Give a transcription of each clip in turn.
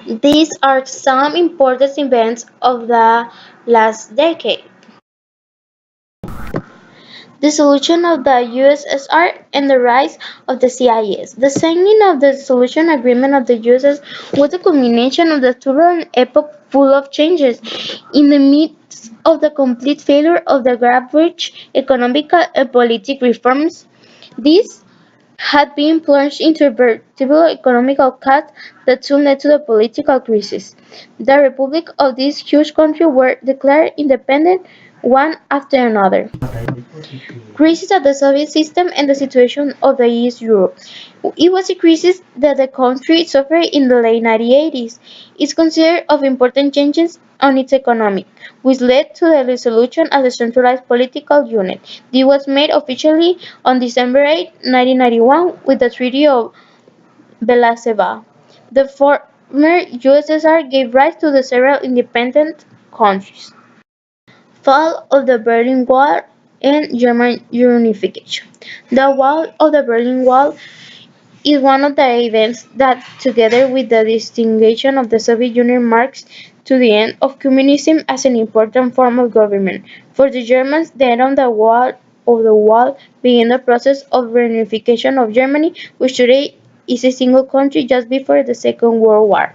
These are some important events of the last decade. The solution of the USSR and the rise of the CIS. The signing of the Dissolution Agreement of the USSR was the culmination of the turbulent epoch full of changes. In the midst of the complete failure of the grassroots economic and political reforms, these had been plunged into irreversible economic chaos that soon led to the political crisis. The republics of this huge country were declared independent one after another. Crisis of the Soviet system and the situation of the East Europe. It was a crisis that the country suffered in the late 1980s. It's considered of important changes on its economy, which led to the dissolution as a centralized political unit. This was made officially on December 8, 1991 with the Treaty of Belaseva. The former USSR gave rise to the several independent countries. Fall of the Berlin Wall and German unification. The Wall of the Berlin Wall is one of the events that, together with the disintegration of the Soviet Union, marks to the end of communism as an important form of government. For the Germans, the end of the wall began the process of reunification of Germany, which today is a single country just before the Second World War.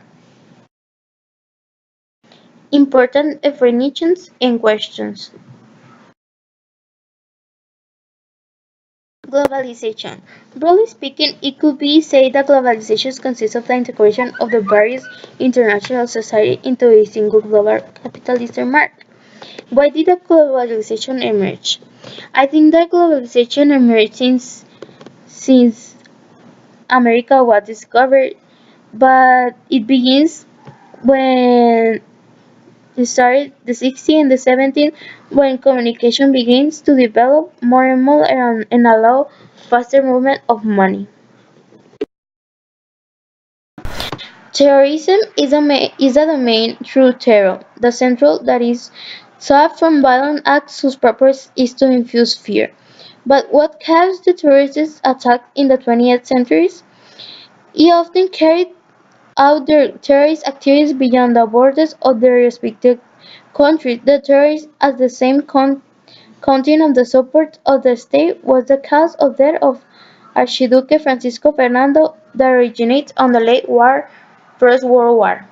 Important definitions and questions. Globalization. Broadly speaking, it could be said that globalization consists of the integration of the various international society into a single global capitalism market. Why did the globalization emerge? I think that globalization emerged since America was discovered, but it begins when it started the 16th and the 17th when communication begins to develop more and more and allow faster movement of money. Terrorism is a domain through terror, the central that is sought from violent acts whose purpose is to infuse fear. But what caused the terrorist attack in the 20th century? It often carried out their terrorist activities beyond the borders of their respective countries. The terrorists, as the same counting on the support of the state, was the cause of death of Archduke Francisco Fernando that originates on the late First World War.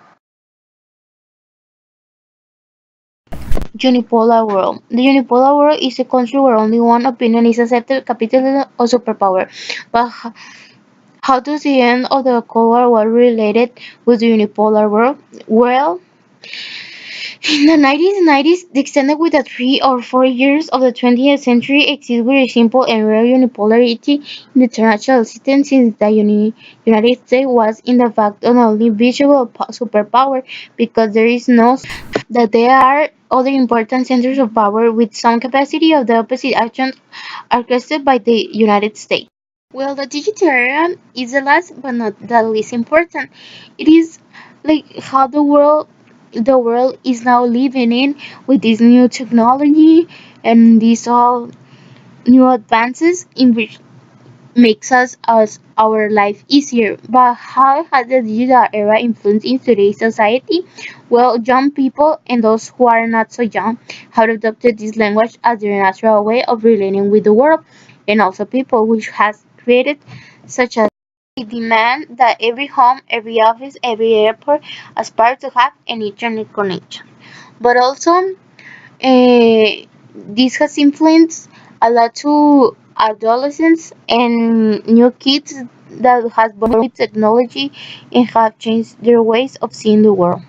Unipolar world. The unipolar world is a country where only one opinion is accepted, capitalism or superpower. But how does the end of the Cold War related with the unipolar world? Well, in the 1990s, the extended with the 3 or 4 years of the 20th century exists with a simple and rare unipolarity in the international system since the United States was in the fact the only visible superpower because there is no that there are other important centers of power with some capacity of the opposite actions orchestrated by the United States. Well, the digital era is the last but not the least important. It is like how the world is now living in with this new technology and these all new advances in which makes us our life easier. But how has the digital era influenced in today's society? Well, young people and those who are not so young have adopted this language as their natural way of relating with the world, and also people which has created such a demand that every home, every office, every airport aspire to have an internet connection. But also, this has influenced a lot to adolescents and new kids that has born with technology and have changed their ways of seeing the world.